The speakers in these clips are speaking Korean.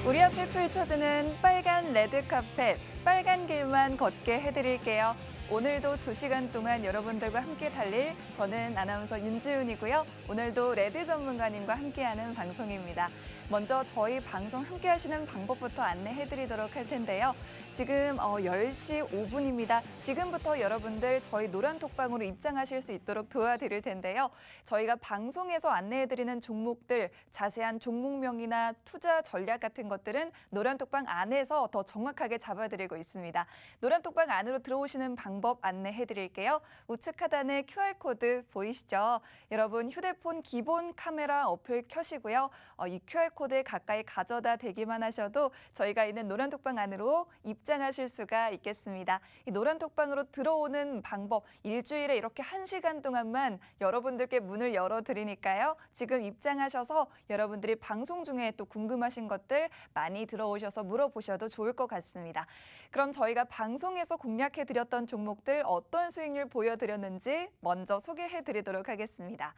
우리 앞에 펼쳐지는 빨간 레드카펫, 빨간 길만 걷게 해드릴게요. 오늘도 2시간 동안 여러분들과 함께 달릴 저는 아나운서 윤지훈이고요. 오늘도 레드 전문가님과 함께하는 방송입니다. 먼저 저희 방송 함께 하시는 방법부터 안내해드리도록 할 텐데요. 지금 10시 5분입니다. 지금부터 여러분들 저희 노란톡방으로 입장하실 수 있도록 도와드릴 텐데요. 저희가 방송에서 안내해드리는 종목들, 자세한 종목명이나 투자 전략 같은 것들은 노란톡방 안에서 더 정확하게 잡아드리고 있습니다. 노란톡방 안으로 들어오시는 방법 안내해드릴게요. 우측 하단에 QR코드 보이시죠? 여러분 휴대폰 기본 카메라 어플 켜시고요. 이 QR코드에 가까이 가져다 대기만 하셔도 저희가 있는 노란톡방 안으로 입장하실 수가 있겠습니다. 이 노란톡방으로 들어오는 방법, 일주일에 이렇게 1시간 동안만 여러분들께 문을 열어드리니까요. 지금 입장하셔서 여러분들이 방송 중에 또 궁금하신 것들 많이 들어오셔서 물어보셔도 좋을 것 같습니다. 그럼 저희가 방송에서 공략해드렸던 종목들 어떤 수익률 보여드렸는지 먼저 소개해드리도록 하겠습니다.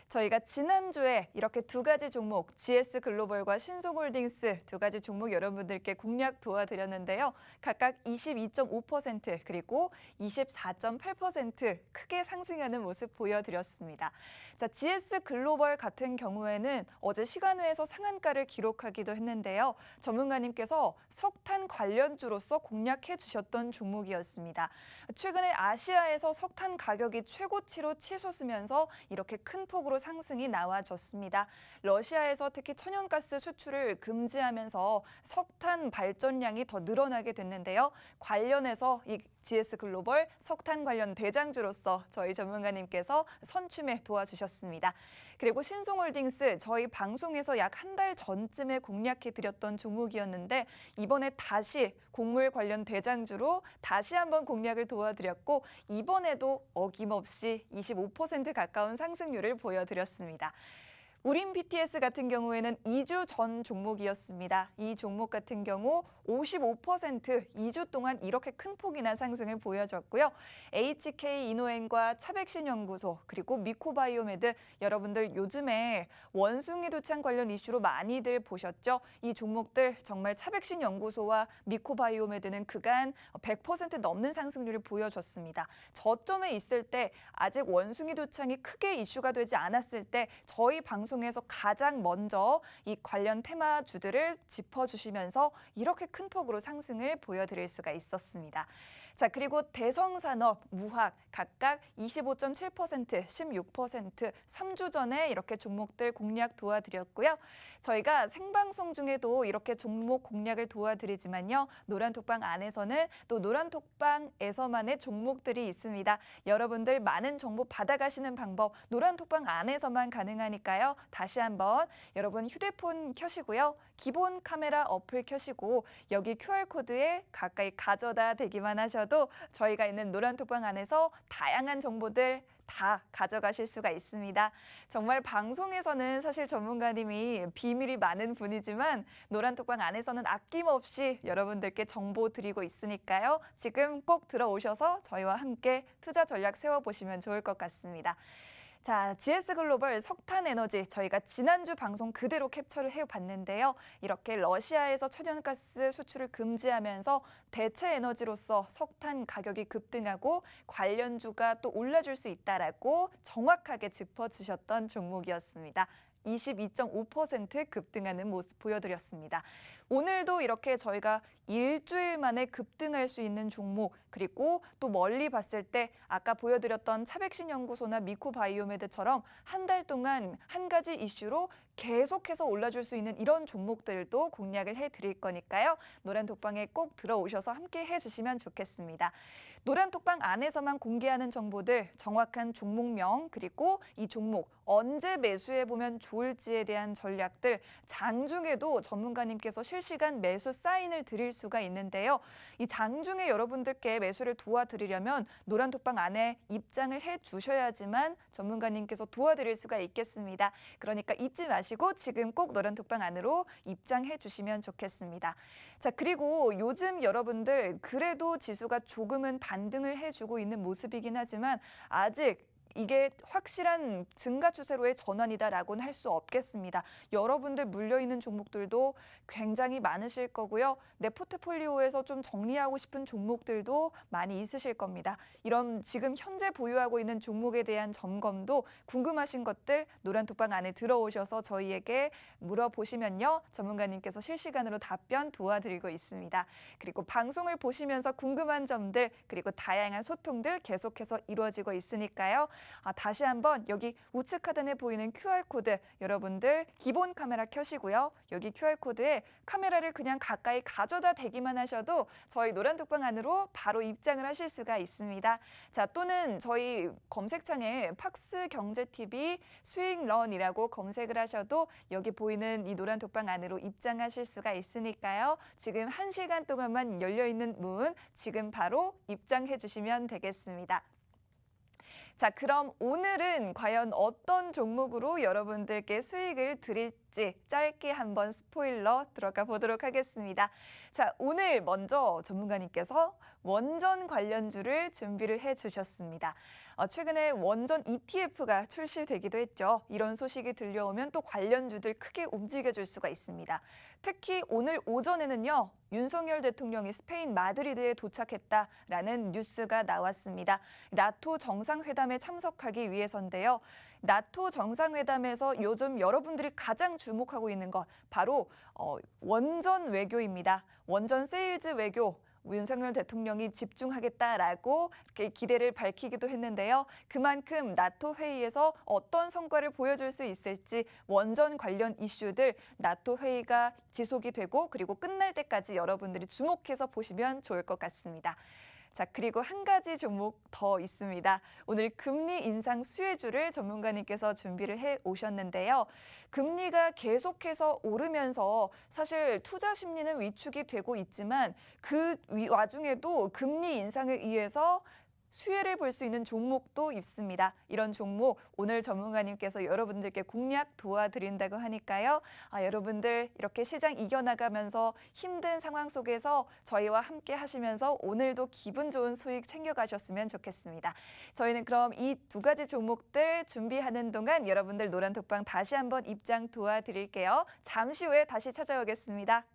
저희가 지난주에 이렇게 2가지 종목, GS글로벌과 신송홀딩스 2가지 종목 여러분들께 공략 도와드렸는데요. 각각 22.5% 그리고 24.8% 크게 상승하는 모습 보여드렸습니다. 자, GS글로벌 같은 경우에는 어제 시간외에서 상한가를 기록하기도 했는데요. 전문가님께서 석탄 관련주로서 공략해 주셨던 종목이었습니다. 최근에 아시아에서 석탄 가격이 최고치로 치솟으면서 이렇게 큰 폭으로 상승이 나와줬습니다. 러시아에서 특히 천연가스 수출을 금지하면서 석탄 발전량이 더 늘어나게 됐는데요. 관련해서 이 GS글로벌 석탄 관련 대장주로서 저희 전문가님께서 선춤에 도와주셨습니다. 그리고 신송홀딩스 저희 방송에서 약 1달 전쯤에 공략해드렸던 종목이었는데 이번에 다시 곡물 관련 대장주로 다시 한번 공략을 도와드렸고 이번에도 어김없이 25% 가까운 상승률을 보여드렸습니다. 우림 BTS 같은 경우에는 2주 전 종목이었습니다. 이 종목 같은 경우 55% 2주 동안 이렇게 큰 폭이나 상승을 보여줬고요. HK 이노엔과 차백신연구소 그리고 미코바이오메드 여러분들 요즘에 원숭이 두창 관련 이슈로 많이들 보셨죠? 이 종목들 정말 차백신연구소와 미코바이오메드는 그간 100% 넘는 상승률을 보여줬습니다. 저점에 있을 때 아직 원숭이 두창이 크게 이슈가 되지 않았을 때 저희 방송에서 가장 먼저 이 관련 테마주들을 짚어주시면서 이렇게 큰 폭으로 상승을 보여드릴 수가 있었습니다. 자, 그리고 대성산업, 무학 각각 25.7%, 16%, 3주 전에 이렇게 종목들 공략 도와드렸고요. 저희가 생방송 중에도 이렇게 종목 공략을 도와드리지만요. 노란톡방 안에서는 또 노란톡방에서만의 종목들이 있습니다. 여러분들 많은 정보 받아가시는 방법 노란톡방 안에서만 가능하니까요. 다시 한번 여러분 휴대폰 켜시고요. 기본 카메라 어플 켜시고 여기 QR코드에 가까이 가져다 대기만 하셔도 저희가 있는 노란톡방 안에서 다양한 정보들 다 가져가실 수가 있습니다. 정말 방송에서는 사실 전문가님이 비밀이 많은 분이지만 노란톡방 안에서는 아낌없이 여러분들께 정보 드리고 있으니까요. 지금 꼭 들어오셔서 저희와 함께 투자 전략 세워보시면 좋을 것 같습니다. 자, GS글로벌 석탄에너지 저희가 지난주 방송 그대로 캡처를 해봤는데요. 이렇게 러시아에서 천연가스 수출을 금지하면서 대체 에너지로서 석탄 가격이 급등하고 관련주가 또 올라줄 수 있다라고 정확하게 짚어주셨던 종목이었습니다. 22.5% 급등하는 모습 보여드렸습니다. 오늘도 이렇게 저희가 일주일 만에 급등할 수 있는 종목 그리고 또 멀리 봤을 때 아까 보여드렸던 차백신연구소나 미코바이오메드처럼 1달 동안 한 가지 이슈로 계속해서 올라줄 수 있는 이런 종목들도 공략을 해드릴 거니까요. 노란톡방에 꼭 들어오셔서 함께 해주시면 좋겠습니다. 노란톡방 안에서만 공개하는 정보들 정확한 종목명 그리고 이 종목 언제 매수해보면 좋을지에 대한 전략들 장중에도 전문가님께서 실시간 매수 사인을 드릴 수가 있는데요. 이 장중에 여러분들께 매수를 도와드리려면 노란톡방 안에 입장을 해주셔야지만 전문가님께서 도와드릴 수가 있겠습니다. 그러니까 잊지 마시고 지금 꼭 노란톡방 안으로 입장해 주시면 좋겠습니다. 자, 그리고 요즘 여러분들 그래도 지수가 조금은 반등을 해주고 있는 모습이긴 하지만 아직 이게 확실한 증가 추세로의 전환이다라고는 할 수 없겠습니다. 여러분들 물려있는 종목들도 굉장히 많으실 거고요. 내 포트폴리오에서 좀 정리하고 싶은 종목들도 많이 있으실 겁니다. 이런 지금 현재 보유하고 있는 종목에 대한 점검도 궁금하신 것들 노란톡방 안에 들어오셔서 저희에게 물어보시면요. 전문가님께서 실시간으로 답변 도와드리고 있습니다. 그리고 방송을 보시면서 궁금한 점들 그리고 다양한 소통들 계속해서 이루어지고 있으니까요. 다시 한번 여기 우측 하단에 보이는 QR코드 여러분들 기본 카메라 켜시고요. 여기 QR코드에 카메라를 그냥 가까이 가져다 대기만 하셔도 저희 노란톡방 안으로 바로 입장을 하실 수가 있습니다. 자, 또는 저희 검색창에 팍스경제TV 수익런이라고 검색을 하셔도 여기 보이는 이 노란톡방 안으로 입장하실 수가 있으니까요. 지금 1시간 동안만 열려있는 문 지금 바로 입장해 주시면 되겠습니다. 자, 그럼 오늘은 과연 어떤 종목으로 여러분들께 수익을 드릴지 짧게 한번 스포일러 들어가 보도록 하겠습니다. 자, 오늘 먼저 전문가님께서 원전 관련주를 준비를 해주셨습니다. 최근에 원전 ETF가 출시되기도 했죠. 이런 소식이 들려오면 또 관련주들 크게 움직여줄 수가 있습니다. 특히 오늘 오전에는요. 윤석열 대통령이 스페인 마드리드에 도착했다라는 뉴스가 나왔습니다. 나토 정상회담에 참석하기 위해서인데요. 나토 정상회담에서 요즘 여러분들이 가장 주목하고 있는 것 바로 원전 외교입니다. 원전 세일즈 외교. 윤석열 대통령이 집중하겠다라고 이렇게 기대를 밝히기도 했는데요. 그만큼 나토 회의에서 어떤 성과를 보여줄 수 있을지 원전 관련 이슈들 나토 회의가 지속이 되고 그리고 끝날 때까지 여러분들이 주목해서 보시면 좋을 것 같습니다. 자, 그리고 한 가지 종목 더 있습니다. 오늘 금리 인상 수혜주를 전문가님께서 준비를 해 오셨는데요. 금리가 계속해서 오르면서 사실 투자 심리는 위축이 되고 있지만 그 와중에도 금리 인상에 의해서 수혜를 볼 수 있는 종목도 있습니다. 이런 종목 오늘 전문가님께서 여러분들께 공략 도와드린다고 하니까요. 여러분들 이렇게 시장 이겨나가면서 힘든 상황 속에서 저희와 함께 하시면서 오늘도 기분 좋은 수익 챙겨가셨으면 좋겠습니다. 저희는 그럼 이 두 가지 종목들 준비하는 동안 여러분들 노란톡방 다시 한번 입장 도와드릴게요. 잠시 후에 다시 찾아오겠습니다.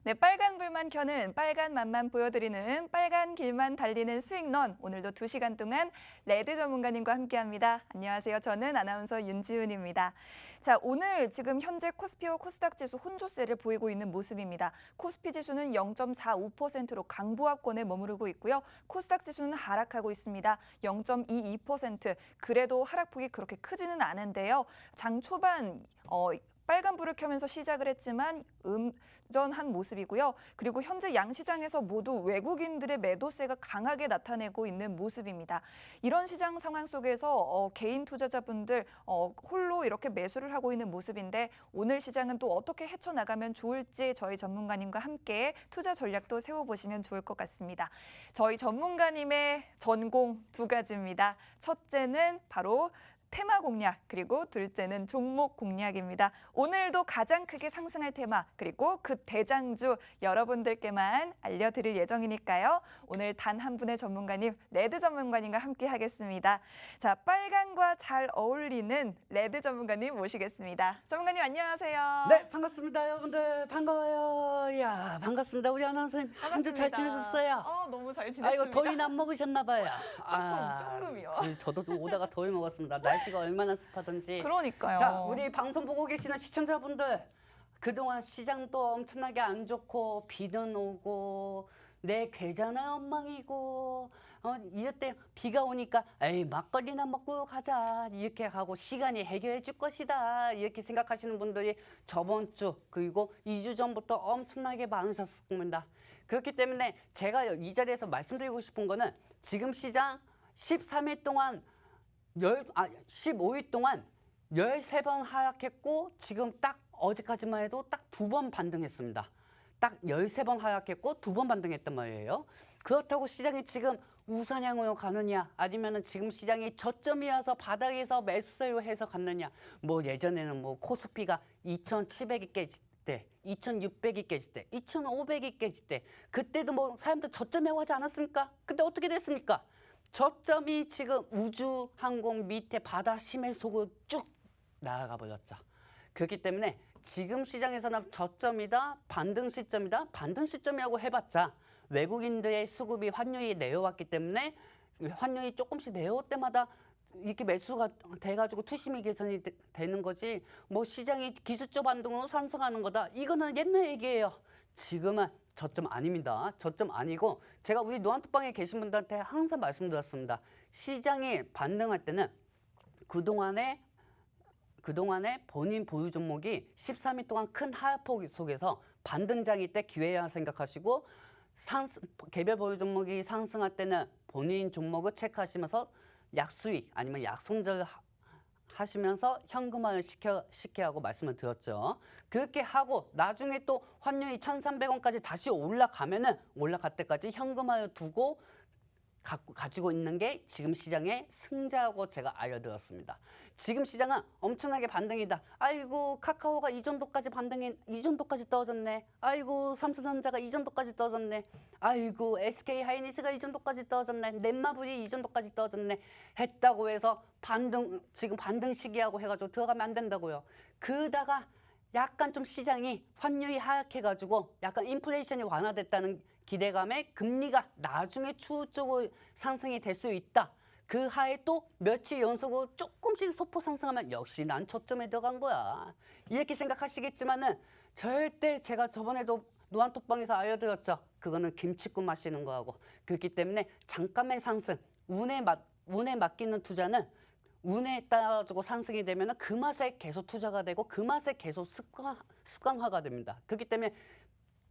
네, 빨간 불만 켜는 빨간 맛만 보여드리는 빨간 길만 달리는 수익런. 오늘도 2시간 동안 레드 전문가님과 함께합니다. 안녕하세요. 저는 아나운서 윤지훈입니다. 자, 오늘 지금 현재 코스피와 코스닥 지수 혼조세를 보이고 있는 모습입니다. 코스피 지수는 0.45%로 강보합권에 머무르고 있고요. 코스닥 지수는 하락하고 있습니다. 0.22%. 그래도 하락폭이 그렇게 크지는 않은데요. 장 초반 빨간불을 켜면서 시작을 했지만 음전한 모습이고요. 그리고 현재 양시장에서 모두 외국인들의 매도세가 강하게 나타내고 있는 모습입니다. 이런 시장 상황 속에서 개인 투자자분들 홀로 이렇게 매수를 하고 있는 모습인데 오늘 시장은 또 어떻게 헤쳐나가면 좋을지 저희 전문가님과 함께 투자 전략도 세워보시면 좋을 것 같습니다. 저희 전문가님의 전공 2가지입니다. 첫째는 바로 테마 공략, 그리고 둘째는 종목 공략입니다. 오늘도 가장 크게 상승할 테마, 그리고 그 대장주 여러분들께만 알려드릴 예정이니까요. 오늘 단 한 분의 전문가님, 레드 전문가님과 함께 하겠습니다. 자, 빨간과 잘 어울리는 레드 전문가님 모시겠습니다. 전문가님 안녕하세요. 네, 반갑습니다. 여러분들 반가워요. 야, 반갑습니다. 우리 아나운서님 한 주 잘 지내셨어요? 너무 잘 지냈습니다. 아이고, 더위는 안 먹으셨나 봐요. 조금이요. 저도 좀 오다가 더위 먹었습니다. 날씨가 얼마나 습하던지. 그러니까요. 자, 우리 방송 보고 계시는 시청자분들, 그동안 시장도 엄청나게 안 좋고 비는 오고 내 계좌는 엉망이고 이럴 때 비가 오니까 에이 막걸리나 먹고 가자 이렇게 하고 시간이 해결해 줄 것이다 이렇게 생각하시는 분들이 저번 주 그리고 2주 전부터 엄청나게 많으셨을 겁니다. 그렇기 때문에 제가 이 자리에서 말씀드리고 싶은 거는 지금 시장 13일 동안 15일 동안 13번 하락했고 지금 딱 어제까지만 해도 딱 2번 반등했습니다. 딱 13번 하락했고 2번 반등했단 말이에요. 그렇다고 시장이 지금 우상향으로 가느냐 아니면은 지금 시장이 저점이어서 바닥에서 매수세요 해서 갔느냐. 뭐 예전에는 뭐 코스피가 2,700이 깨질 때 2,600이 깨질 때 2,500이 깨질 때 그때도 뭐 사람들 저점이라고 하지 않았습니까? 근데 어떻게 됐습니까? 저점이 지금 우주 항공 밑에 바다 심해 속으로 쭉 나아가 버렸죠. 그렇기 때문에 지금 시장에서는 저점이다, 반등 시점이다, 반등 시점이라고 해봤자 외국인들의 수급이 환율이 내려왔기 때문에 환율이 조금씩 내려올 때마다 이렇게 매수가 돼가지고 투심이 개선이 되는 거지 뭐 시장이 기술적 반등으로 상승하는 거다. 이거는 옛날 얘기예요. 지금은 저점 아닙니다. 저점 아니고 제가 우리 노안톡방에 계신 분들한테 항상 말씀드렸습니다. 시장이 반등할 때는 그동안에 본인 보유 종목이 13일 동안 큰 하락폭 속에서 반등장일 때 기회야 생각하시고 개별 보유 종목이 상승할 때는 본인 종목을 체크하시면서 약수익 아니면 약손절 하시면서 현금화를 시켜야 하고 말씀을 드렸죠. 그렇게 하고 나중에 또 환율이 1,300원까지 다시 올라가면은 올라갈 때까지 현금화를 두고 가지고 있는 게 지금 시장의 승자라고 제가 알려드렸습니다. 지금 시장은 엄청나게 반등이다. 아이고 카카오가 이 정도까지 떨어졌네. 아이고 삼성전자가 이 정도까지 떨어졌네. 아이고 SK 하이닉스가 이 정도까지 떨어졌네. 넷마블이 이 정도까지 떨어졌네. 했다고 해서 지금 반등 시기하고 해가지고 들어가면 안 된다고요. 그러다가 약간 좀 시장이 환율이 하락해가지고 약간 인플레이션이 완화됐다는 기대감에 금리가 나중에 추후적으로 상승이 될 수 있다. 그 하에 또 며칠 연속으로 조금씩 소폭 상승하면 역시 난 저점에 들어간 거야. 이렇게 생각하시겠지만은 절대 제가 저번에도 노안톡방에서 알려드렸죠. 그거는 김치국 마시는 거하고 그렇기 때문에 잠깐의 상승, 운에 맡기는 투자는 운에 따라가지고 상승이 되면 그 맛에 계속 투자가 되고 그 맛에 계속 습관화가 됩니다. 그렇기 때문에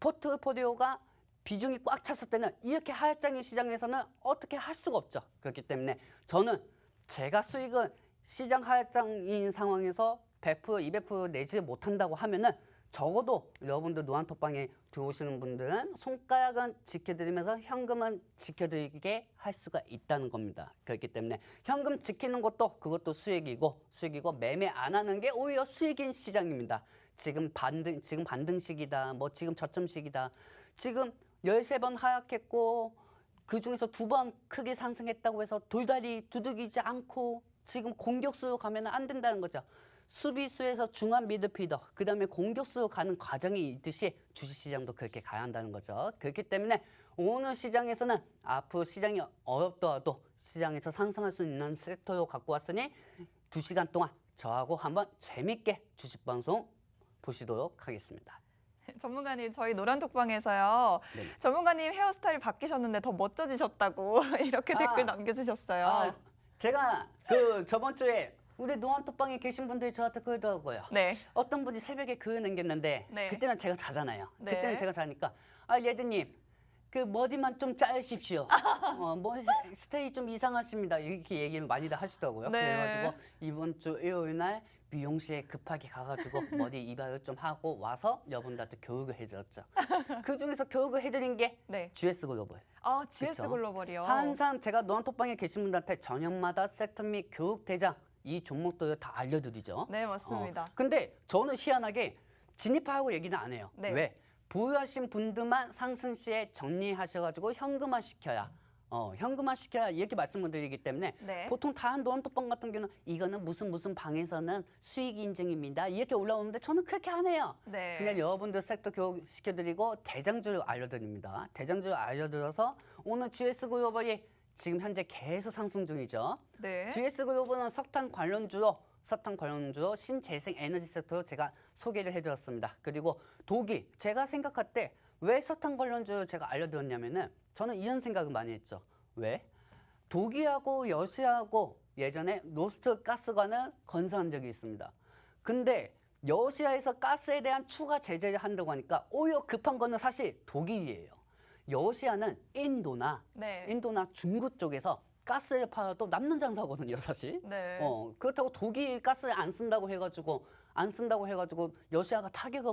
포트폴리오가 비중이 꽉 찼을 때는 이렇게 하락장의 시장에서는 어떻게 할 수가 없죠. 그렇기 때문에 저는 제가 수익을 시장 하락장인 상황에서 100%, 200% 내지 못한다고 하면은 적어도 여러분들 노안톡방에 들어오시는 분들은 손가락은 지켜드리면서 현금은 지켜드리게 할 수가 있다는 겁니다. 그렇기 때문에 현금 지키는 것도 그것도 수익이고 매매 안 하는 게 오히려 수익인 시장입니다. 지금 반등 시기다. 뭐 지금 저점 시기다. 지금 13번 하락했고 그중에서 2번 크게 상승했다고 해서 돌다리 두들기지 않고 지금 공격수로 가면 안 된다는 거죠. 수비수에서 중간 미드필더, 그 다음에 공격수로 가는 과정이 있듯이 주식시장도 그렇게 가야 한다는 거죠. 그렇기 때문에 오늘 시장에서는 앞으로 시장이 어렵더라도 시장에서 상승할 수 있는 섹터로 갖고 왔으니 2시간 동안 저하고 한번 재밌게 주식방송 보시도록 하겠습니다. 전문가님, 저희 노란톡방에서요. 네. 전문가님 헤어스타일 바뀌셨는데 더 멋져지셨다고 이렇게 댓글 남겨주셨어요. 제가 저번 주에 우리 노안톡방에 계신 분들이 저한테 그러더라고요. 네. 어떤 분이 새벽에 글 남겼는데 네. 그때는 제가 자잖아요. 네. 그때는 제가 자니까 레드님 그 머리만 좀 자르십시오. 머리 스타일이 좀 이상하십니다. 이렇게 얘기를 많이들 하시더라고요. 네. 그래가지고 이번 주 일요일 날 미용실에 급하게 가가지고 머리 이발을 좀 하고 와서 여러분들한테 교육을 해드렸죠. 그 중에서 교육을 해드린 게 네. GS 글로벌. GS 그쵸? 글로벌이요. 항상 제가 노안톡방에 계신 분들한테 저녁마다 섹터 및 교육 대장 이 종목도 다 알려드리죠. 네, 맞습니다. 근데 저는 희한하게 진입하고 얘기는 안 해요. 네. 왜? 보유하신 분들만 상승 시에 정리하셔가지고 현금화 시켜야. 현금화 시켜야 이렇게 말씀을 드리기 때문에 네. 보통 다른 노원톡방 같은 경우는 이거는 무슨 방에서는 수익 인증입니다. 이렇게 올라오는데 저는 그렇게 안 해요. 네. 그냥 여러분들 섹터 교육 시켜드리고 대장주를 알려드립니다. 대장주를 알려드려서 오늘 GS 글로벌이 지금 현재 계속 상승 중이죠. 네. GS 글로벌은 석탄 관련주로 신재생 에너지 섹터로 제가 소개를 해드렸습니다. 그리고 독일, 제가 생각할 때 왜 석탄 관련주를 제가 알려드렸냐면은 저는 이런 생각을 많이 했죠. 왜? 독일하고 러시아하고 예전에 노스트 가스관을 건설한 적이 있습니다. 근데 러시아에서 가스에 대한 추가 제재를 한다고 하니까 오히려 급한 거는 사실 독일이에요. 러시아는 인도나 네. 중국 쪽에서 가스를 팔아도 남는 장사거든요, 사실. 네. 그렇다고 독일 가스를 안 쓴다고 해가지고 러시아가 타격을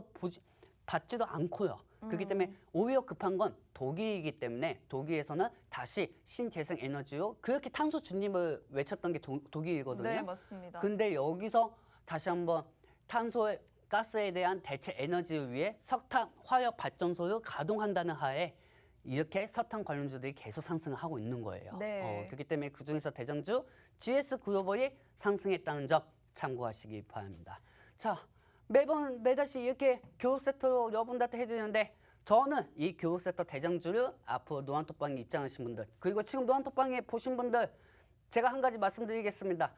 받지도 않고요. 그렇기 때문에 오히려 급한 건 독일이기 때문에 독일에서는 다시 신재생 에너지로 그렇게 탄소 중립을 외쳤던 게 독일이거든요. 네, 맞습니다. 근데 여기서 다시 한번 탄소의 가스에 대한 대체 에너지를 위해 석탄 화력 발전소를 가동한다는 하에 이렇게 석탄 관련주들이 계속 상승을 하고 있는 거예요. 네. 그렇기 때문에 그중에서 대장주 GS 글로벌이 상승했다는 점 참고하시기 바랍니다. 자, 매달씩 이렇게 교육 섹터로 여러분들한테 해드리는데 저는 이 교육 섹터 대장주를 앞으로 노안톡방에 입장하신 분들 그리고 지금 노안톡방에 보신 분들 제가 한 가지 말씀드리겠습니다.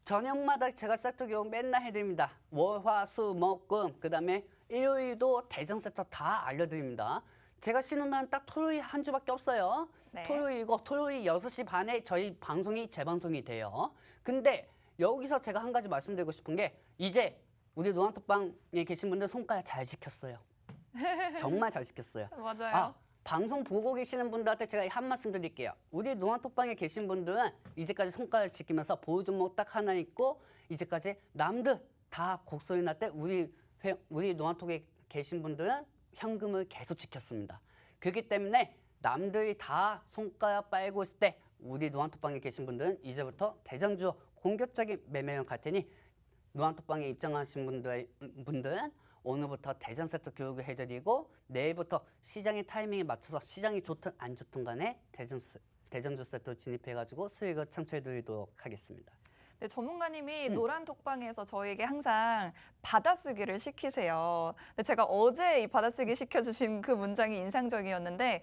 저녁마다 제가 섹터 교육 맨날 해드립니다. 월, 화, 수, 목, 금 그다음에 일요일도 대장 섹터 다 알려드립니다. 제가 쉬는 날은 딱 토요일 한 주밖에 없어요. 네. 토요일 6시 반에 저희 방송이 재방송이 돼요. 근데 여기서 제가 한 가지 말씀드리고 싶은 게 이제 우리 노안톡방에 계신 분들 손가락 잘 지켰어요. 정말 잘 지켰어요. 맞아요. 방송 보고 계시는 분들한테 제가 한 말씀 드릴게요. 우리 노안톡방에 계신 분들은 이제까지 손가락 지키면서 보유 종목 딱 하나 있고 이제까지 남들 다 곡소리 날 때 우리 노안톡에 계신 분들은 현금을 계속 지켰습니다. 그렇기 때문에 남들이 다 손가락 빨고 있을 때 우리 노안톡방에 계신 분들은 이제부터 대장주 공격적인 매매형 갈 테니 노안톡방에 입장하신 분들은 오늘부터 대장 섹터 교육을 해드리고 내일부터 시장의 타이밍에 맞춰서 시장이 좋든 안 좋든 간에 대장주 섹터 진입해가지고 수익을 창출해드리도록 하겠습니다. 네, 전문가님이 노란 톡방에서 저에게 항상 받아쓰기를 시키세요. 근데 제가 어제 이 받아쓰기 시켜주신 그 문장이 인상적이었는데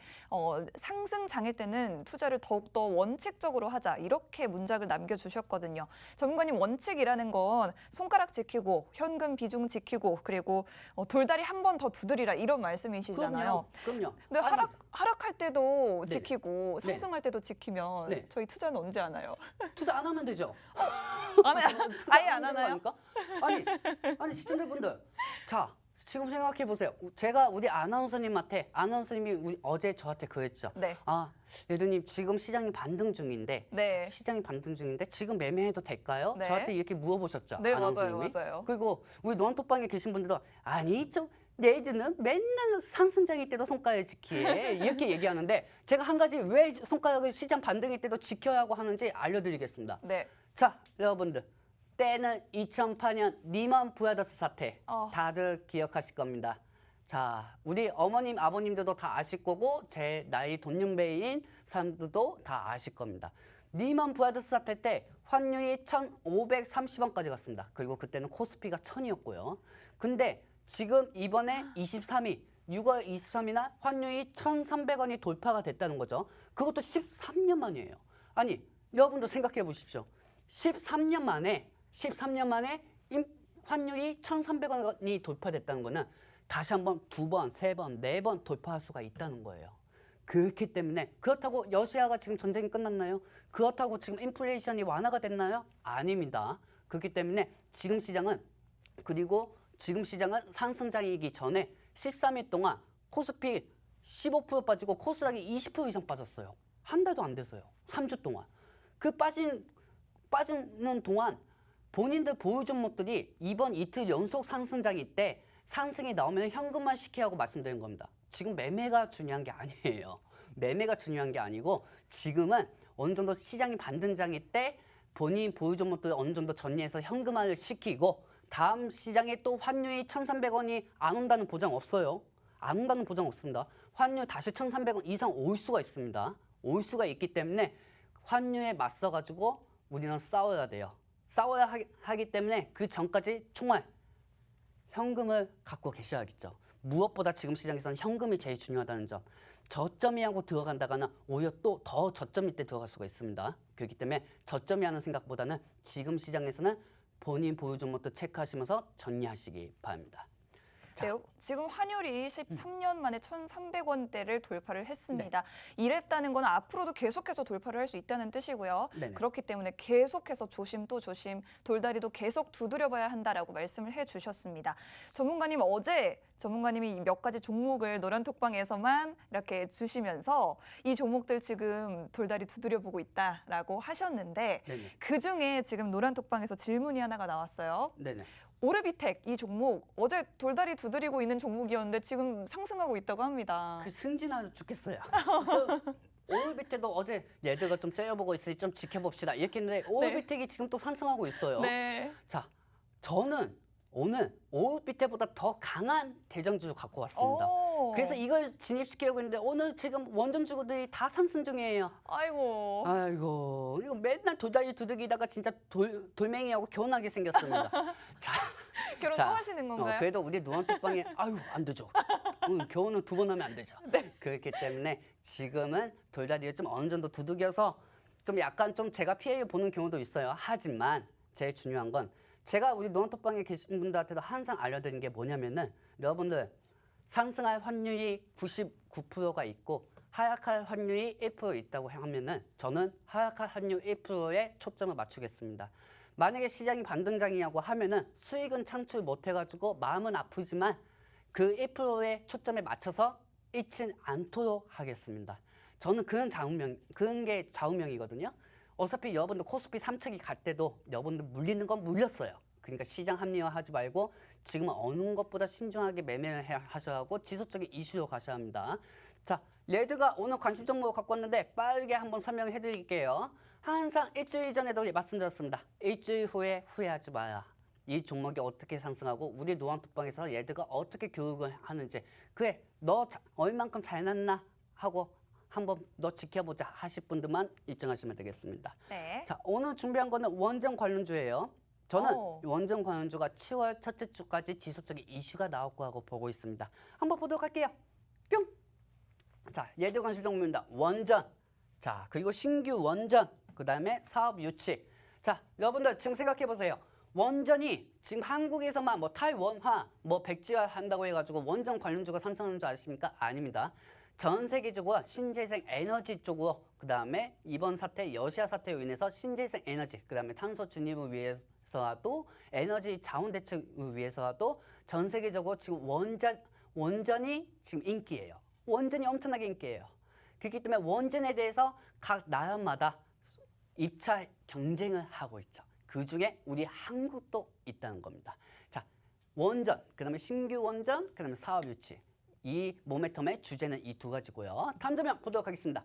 상승장일 때는 투자를 더욱더 원칙적으로 하자 이렇게 문장을 남겨주셨거든요. 전문가님 원칙이라는 건 손가락 지키고 현금 비중 지키고 그리고 돌다리 한 번 더 두드리라 이런 말씀이시잖아요. 그럼요. 근데 하락할 때도 네. 지키고 네. 상승할 때도 지키면 네. 저희 투자는 언제 하나요? 투자 안 하면 되죠. 아예 안 하나요? 아니 시청자분들 자 지금 생각해 보세요. 제가 우리 아나운서님이 어제 저한테 그랬죠. 네. 예두님 지금 시장이 반등 중인데 네. 지금 매매해도 될까요? 네. 저한테 이렇게 물어보셨죠. 네, 아나운서님이. 맞아요. 그리고 우리 노안톡방에 계신 분들도 아니 좀 얘들은 맨날 상승장일 때도 손가락을 지키해 이렇게 얘기하는데 제가 한 가지 왜 손가락을 시장 반등일 때도 지켜야 하고 하는지 알려드리겠습니다. 네. 자, 여러분들. 때는 2008년 리먼 브라더스 사태. 다들 기억하실 겁니다. 자, 우리 어머님, 아버님들도 다 아실 거고 제 나이 돈윤배인 사람들도 다 아실 겁니다. 리먼 브라더스 사태 때 환율이 1,530원까지 갔습니다. 그리고 그때는 코스피가 1,000이었고요. 근데 지금 이번에 6월 23일날 환율이 1,300원이 돌파가 됐다는 거죠. 그것도 13년 만이에요. 아니, 여러분도 생각해 보십시오. 13년 만에 환율이 1,300원이 돌파됐다는 거는 다시 한번 2번, 3번, 4번 돌파할 수가 있다는 거예요. 그렇기 때문에 그렇다고 러시아가 지금 전쟁이 끝났나요? 그렇다고 지금 인플레이션이 완화가 됐나요? 아닙니다. 그렇기 때문에 지금 시장은 상승장이기 전에 13일 동안 코스피 15% 빠지고 코스닥이 20% 이상 빠졌어요. 한 달도 안 됐어요. 3주 동안. 그 빠지는 동안 본인들 보유 종목들이 이번 이틀 연속 상승장일 때 상승이 나오면 현금화 시켜야 하고 말씀드린 겁니다. 지금 매매가 중요한 게 아니에요. 매매가 중요한 게 아니고 지금은 어느 정도 시장이 반등장일 때 본인 보유 종목도 어느 정도 정리해서 현금화를 시키고 다음 시장에 또 환율이 1,300원이 안 온다는 보장 없어요. 안 온다는 보장 없습니다. 환율 다시 1,300원 이상 올 수가 있습니다. 올 수가 있기 때문에 환율에 맞서가지고 우리는 싸워야 돼요. 싸워야 하기 때문에 그 전까지 정말 현금을 갖고 계셔야겠죠. 무엇보다 지금 시장에서는 현금이 제일 중요하다는 점. 저점이 하고 들어간다거나 오히려 또 더 저점 밑에 들어갈 수가 있습니다. 그렇기 때문에 저점이 하는 생각보다는 지금 시장에서는 본인 보유 종목도 체크하시면서 정리하시기 바랍니다. 네, 지금 환율이 13년 만에 1,300원대를 돌파를 했습니다. 이랬다는 건 앞으로도 계속해서 돌파를 할 수 있다는 뜻이고요. 네네. 그렇기 때문에 계속해서 조심 또 조심, 돌다리도 계속 두드려봐야 한다라고 말씀을 해주셨습니다. 전문가님 어제 전문가님이 몇 가지 종목을 노란톡방에서만 이렇게 주시면서 이 종목들 지금 돌다리 두드려보고 있다라고 하셨는데 네네. 그중에 지금 노란톡방에서 질문이 하나가 나왔어요. 네네. 오르비텍 이 종목 어제 돌다리 두드리고 있는 종목이었는데 지금 상승하고 있다고 합니다. 그 승진하서 죽겠어요. 오일비텍도 어제 얘들가 좀 째려보고 있으니 좀 지켜봅시다. 이렇게 했는데 오일비텍이 지금 또 상승하고 있어요. 네. 자, 저는 오늘 오일비텍보다 더 강한 대장주 갖고 왔습니다. 오. 그래서 이걸 진입시키려고 했는데 오늘 지금 원전주구들이 다 상승 중이에요. 아이고. 아이고, 이거 맨날 돌다리 두들기다가 진짜 돌멩이하고 결혼하게 생겼습니다. 자, 결혼 자, 또 하시는 건가요? 그래도 우리 노안톡방에 아유 안 되죠. 결혼은 2번 하면 안 되죠. 네. 그렇기 때문에 지금은 돌다리를 좀 어느 정도 두들겨서 좀 약간 좀 제가 피해를 보는 경우도 있어요. 하지만 제일 중요한 건 제가 우리 노안톡방에 계신 분들한테도 항상 알려드린 게 뭐냐면은 여러분들 상승할 확률이 99%가 있고 하락할 확률이 1% 있다고 하면은 저는 하락할 확률 1%에 초점을 맞추겠습니다. 만약에 시장이 반등장이라고 하면은 수익은 창출 못 해가지고 마음은 아프지만 그 1%의 초점에 맞춰서 잃지 않도록 하겠습니다. 저는 그런 게 좌우명이거든요. 어차피 여러분들 코스피 3척이 갈 때도 여러분들 물리는 건 물렸어요. 그러니까 시장 합리화하지 말고 지금 어느 것보다 신중하게 매매를 하셔야 하고 지속적인 이슈로 가셔야 합니다. 자, 레드가 오늘 관심 종목을 갖고 왔는데 빠르게 한번 설명해 드릴게요. 항상 일주일 전에도 말씀드렸습니다. 일주일 후에 후회하지 마라. 이 종목이 어떻게 상승하고 우리 노안톡방에서 레드가 어떻게 교육을 하는지 그래 너 얼만큼 잘났나 하고 한번 너 지켜보자 하실 분들만 입장하시면 되겠습니다. 네. 자, 오늘 준비한 거는 원전 관련주예요. 저는 오. 원전 관련주가 10월 첫째 주까지 지속적인 이슈가 나올 거라고 보고 있습니다. 한번 보도록 할게요. 뿅! 자, 예대 관심 종목입니다. 원전. 자, 그리고 신규 원전. 그 다음에 사업 유치. 자, 여러분들 지금 생각해 보세요. 원전이 지금 한국에서만 뭐 탈원화, 뭐 백지화 한다고 해가지고 원전 관련주가 상승하는 줄 아십니까? 아닙니다. 전 세계적으로 신재생 에너지 쪽으로 그 다음에 이번 사태, 러시아 사태로 인해서 신재생 에너지, 그 다음에 탄소 중립을 위해서라도 에너지 자원 대책을 위해서라도 전 세계적으로 지금 원전이 지금 인기예요. 원전이 엄청나게 인기예요. 그렇기 때문에 원전에 대해서 각 나라마다 입차 경쟁을 하고 있죠. 그 중에 우리 한국도 있다는 겁니다. 자, 원전, 그 다음에 신규 원전, 그 다음에 사업 유치. 이 모멘텀의 주제는 이 두 가지고요. 다음 장면 보도록 하겠습니다.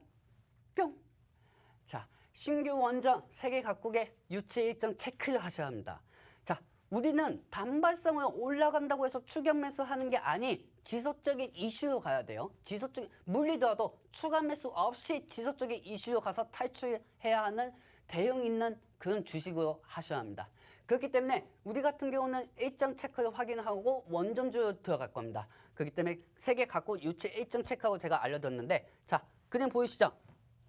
뿅! 자, 신규 원전 세계 각국의 유치 일정 체크를 하셔야 합니다. 자, 우리는 단발성으로 올라간다고 해서 추격 매수하는 게 아닌 지속적인 이슈로 가야 돼요. 지속적인 물리더라도 추가 매수 없이 지속적인 이슈로 가서 탈출해야 하는 대응 있는 그런 주식으로 하셔야 합니다. 그렇기 때문에 우리 같은 경우는 일정 체크를 확인하고 원전주로 들어갈 겁니다. 그렇기 때문에 세계 각국 유치 일정 체크하고 제가 알려드렸는데 자, 그냥 보이시죠?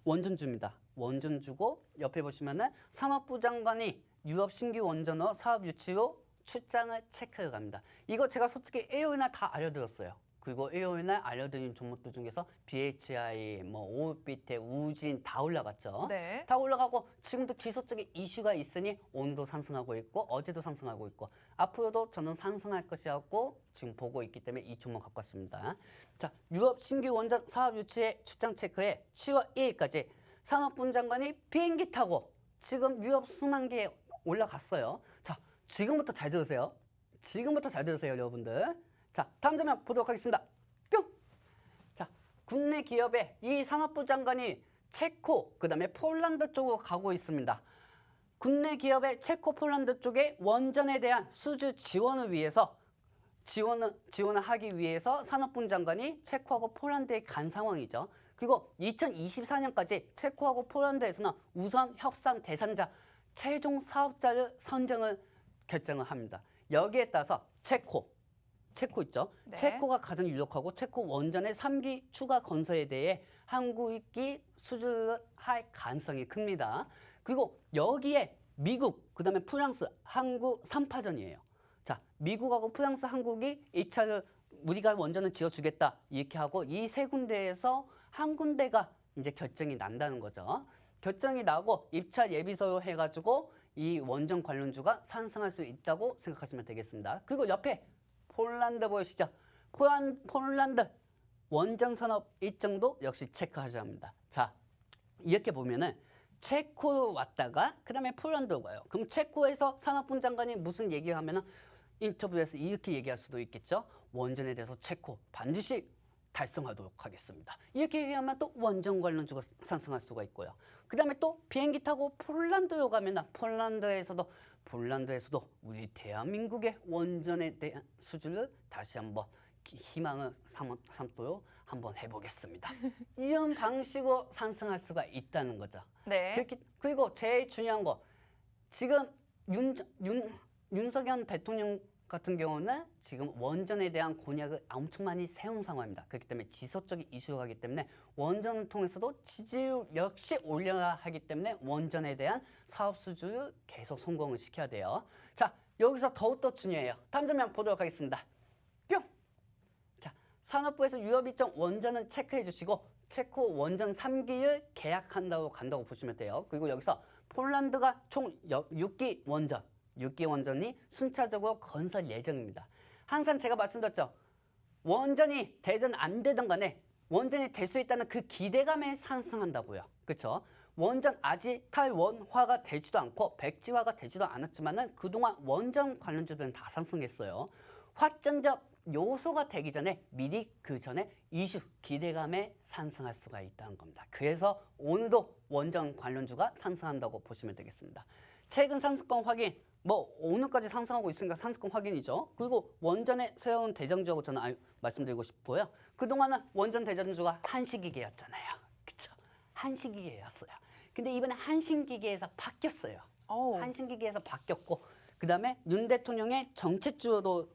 원전주입니다. 원전주고 옆에 보시면은 산업부 장관이 유럽 신규 원전어 사업 유치로 출장을 체크해 갑니다. 이거 제가 솔직히 일요일날 다 알려드렸어요. 그리고 일요일날 알려드린 종목들 중에서 BHI, 뭐 오비텍, 우진 다 올라갔죠. 네. 다 올라가고 지금도 지속적인 이슈가 있으니 오늘도 상승하고 있고 어제도 상승하고 있고 앞으로도 저는 상승할 것이었고 지금 보고 있기 때문에 이 종목 갖고 왔습니다. 자, 유럽 신규 원전 사업 유치의 출장 체크에 10월 2일까지 산업부 장관이 비행기 타고 지금 유럽 순항기에 올라갔어요. 자, 지금부터 잘 들으세요. 지금부터 잘 들으세요, 여러분들. 자, 다음 장면 보도록 하겠습니다. 뿅! 자, 국내 기업의 이 산업부 장관이 체코, 그 다음에 폴란드 쪽으로 가고 있습니다. 국내 기업의 체코, 폴란드 쪽에 원전에 대한 수주 지원을 위해서 지원을 하기 위해서 산업부 장관이 체코하고 폴란드에 간 상황이죠. 그리고 2024년까지 체코하고 폴란드에서는 우선 협상 대상자 최종 사업자를 선정을 결정을 합니다. 여기에 따라서 체코 있죠. 네. 체코가 가장 유력하고 체코 원전의 3기 추가 건설에 대해 한국이 수주할 가능성이 큽니다. 그리고 여기에 미국, 그다음에 프랑스, 한국 3파전이에요. 자, 미국하고 프랑스, 한국이 입찰을 우리가 원전을 지어주겠다 이렇게 하고 이 세 군데에서 한 군데가 이제 결정이 난다는 거죠. 결정이 나고 입찰 예비서 해가지고 이 원전 관련주가 상승할 수 있다고 생각하시면 되겠습니다. 그리고 옆에 폴란드 보이시죠? 폴란드 원전 산업 일정도 역시 체크하셔야 합니다. 자, 이렇게 보면은 체코로 왔다가 그다음에 폴란드로 가요. 그럼 체코에서 산업부 장관이 무슨 얘기를 하면은 인터뷰에서 이렇게 얘기할 수도 있겠죠. 원전에 대해서 체코 반드시 달성하도록 하겠습니다. 이렇게 얘기하면 또 원전 관련주가 상승할 수가 있고요. 그다음에 또 비행기 타고 폴란드로 가면 폴란드에서도 우리 대한민국의 원전에 대한 수주를 다시 한번 희망을 삼도록 한번 해보겠습니다. 이런 방식으로 상승할 수가 있다는 거죠. 네. 그리고 제일 중요한 거 지금 윤석열 대통령 같은 경우는 지금 원전에 대한 공약을 엄청 많이 세운 상황입니다. 그렇기 때문에 지속적인 이슈가 가기 때문에 원전을 통해서도 지지율 역시 올려야 하기 때문에 원전에 대한 사업 수주를 계속 성공을 시켜야 돼요. 자, 여기서 더욱더 중요해요. 다음 장면 보도록 하겠습니다. 뿅! 자, 산업부에서 유럽 일정 원전을 체크해 주시고 체코 원전 3기를 계약한다고 간다고 보시면 돼요. 그리고 여기서 폴란드가 총 6기 원전이 순차적으로 건설 예정입니다. 항상 제가 말씀드렸죠. 원전이 되든 안 되든 간에 원전이 될 수 있다는 그 기대감에 상승한다고요. 그렇죠? 원전 아직 탈원화가 되지도 않고 백지화가 되지도 않았지만은 그동안 원전 관련주들은 다 상승했어요. 확전적 요소가 되기 전에 미리 그 전에 이슈 기대감에 상승할 수가 있다는 겁니다. 그래서 오늘도 원전 관련주가 상승한다고 보시면 되겠습니다. 최근 상승권 확인, 오늘까지 상승하고 있으니까 상승권 확인이죠. 그리고 원전의 새로운 대장주하고 저는 말씀드리고 싶고요. 그동안은 원전 대장주가 한식기계였잖아요. 그쵸? 한식기계였어요. 근데 이번에 한식기계에서 바뀌었어요. 한식기계에서 바뀌었고, 그 다음에 윤 대통령의 정책주도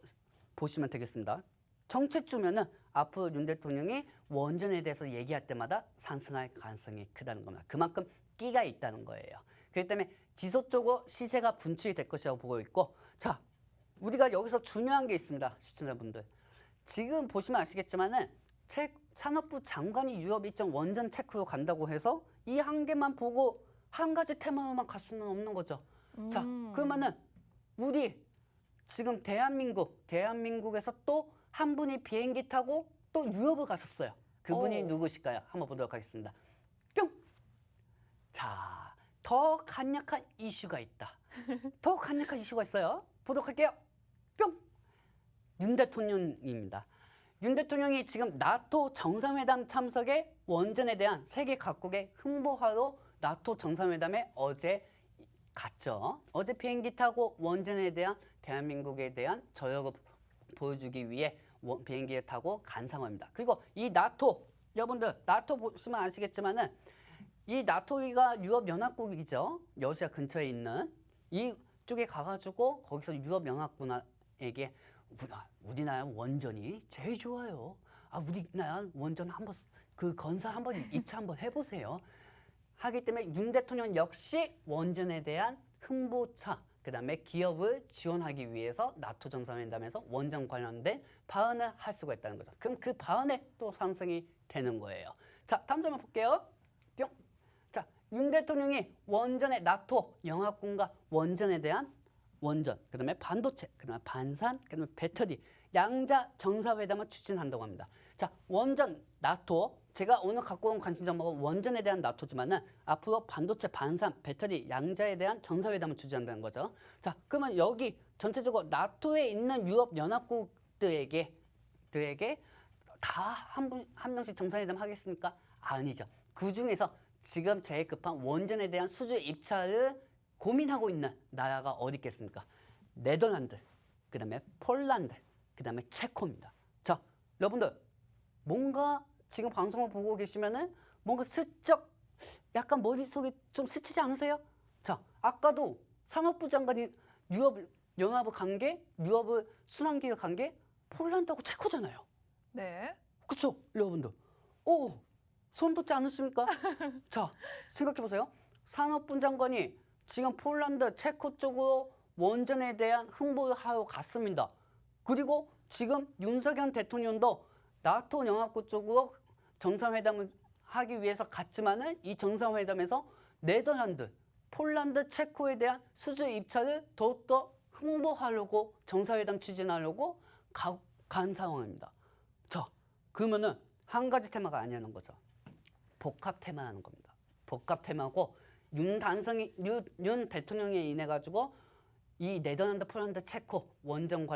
보시면 되겠습니다. 정책주면은 앞으로 윤 대통령이 원전에 대해서 얘기할 때마다 상승할 가능성이 크다는 겁니다. 그만큼 끼가 있다는 거예요. 그렇기 때문에 지속적으로 시세가 분출이 될 것이라고 보고 있고, 자, 우리가 여기서 중요한 게 있습니다. 시청자분들. 지금 보시면 아시겠지만은 산업부 장관이 유럽 일정 원전 체크로 간다고 해서 이 한 개만 보고 한 가지 테마로만 갈 수는 없는 거죠. 자, 그러면은 우리 지금 대한민국에서 또 한 분이 비행기 타고 또 유럽을 가셨어요. 그분이 누구실까요? 한번 보도록 하겠습니다. 뿅! 자, 더 강력한 이슈가 있다. 더 강력한 이슈가 있어요. 보도록 할게요. 뿅! 윤 대통령입니다. 윤 대통령이 지금 나토 정상회담 참석에 원전에 대한 세계 각국의 홍보하러 나토 정상회담에 어제 갔죠. 어제 비행기 타고 원전에 대한 대한민국에 대한 저력을 보여주기 위해 비행기에 타고 간 상황입니다. 그리고 이 나토, 여러분들 나토 보시면 아시겠지만은 이 나토가 유럽연합국이죠. 러시아 근처에 있는 이쪽에 가가지고 거기서 유럽연합국에게 우리나라 원전이 제일 좋아요. 우리나라 원전 한번 그 건설 한번 입차 한번 해보세요. 하기 때문에 윤 대통령 역시 원전에 대한 홍보차, 그다음에 기업을 지원하기 위해서 나토 정상회담에서 원전 관련된 발언을 할 수가 있다는 거죠. 그럼 그 발언에 또 상승이 되는 거예요. 자, 다음 장면 볼게요. 뿅. 자, 윤 대통령이 원전의 나토 연합군과 원전에 대한 원전, 그다음에 반도체, 그다음에 반산, 그다음에 배터리 양자 정상회담을 추진한다고 합니다. 자, 원전 나토 제가 오늘 갖고 온 관심 정보가 원전에 대한 나토지만은 앞으로 반도체, 반산, 배터리 양자에 대한 정상회담을 추진한다는 거죠. 자, 그러면 여기 전체적으로 나토에 있는 유럽 연합국들에게 다 한 명씩 정상회담 하겠습니까? 아니죠. 그 중에서 지금 제일 급한 원전에 대한 수주 입찰을 고민하고 있는 나라가 어디 있겠습니까? 네덜란드, 그다음에 폴란드, 그다음에 체코입니다. 자, 여러분들 뭔가 지금 방송을 보고 계시면은 뭔가 슬쩍 약간 머릿속에 좀 스치지 않으세요? 자, 아까도 산업부 장관이 유럽 연합을 간 게, 유럽을 순환기획 간 게 폴란드하고 체코잖아요. 네. 그렇죠, 여러분들. 오, 소름 돋지 않으십니까? 자, 생각해 보세요. 산업부 장관이 지금 폴란드, 체코 쪽으로 원전에 대한 홍보를 하러 갔습니다. 그리고 지금 윤석열 대통령도 나토 연합국 쪽으로 정상회담을 하기 위해서 갔지만은 이 정상회담에서 네덜란드, 폴란드, 체코에 대한 수주 입찰을 더욱더 홍보하려고 정상회담 추진하려고 간 상황입니다. 자, 그러면은 한 가지 테마가 아니라는 거죠. 복합 테마라는 겁니다. 복합 테마고 윤 대통령에 인해 가지고 이 네덜란드, 폴란드, 체코 원전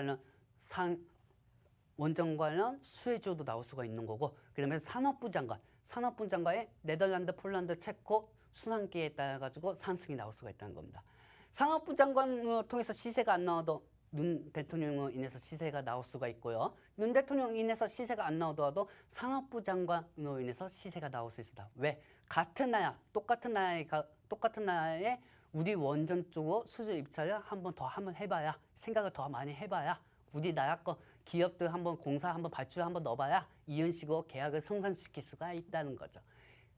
관련 수혜주도 나올 수가 있는 거고, 그다음에 산업부 장관의 네덜란드, 폴란드, 체코 순환기에 따라 가지고 상승이 나올 수가 있다는 겁니다. 산업부 장관을 통해서 시세가 안 나와도 윤 대통령으로 인해서 시세가 나올 수가 있고요. 윤 대통령으로 인해서 시세가 안 나오더라도 산업부 장관으로 인해서 시세가 나올 수 있습니다. 왜? 같은 나라, 똑같은 나라에 우리 원전 쪽으로 수주 입찰을 한번 해봐야, 생각을 더 많이 해봐야, 우리나라 거 기업들 한번 공사 한번 발주를 한번 넣어봐야 이런 식으로 계약을 성사시킬 수가 있다는 거죠.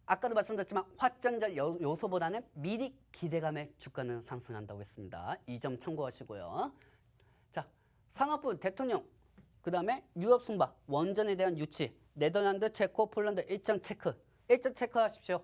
아까도 말씀드렸지만 확전자 요소보다는 미리 기대감에 주가는 상승한다고 했습니다. 이 점 참고하시고요. 자, 산업부 대통령, 그 다음에 유럽 순방, 원전에 대한 유치, 네덜란드, 체코, 폴란드 일정 체크하십시오.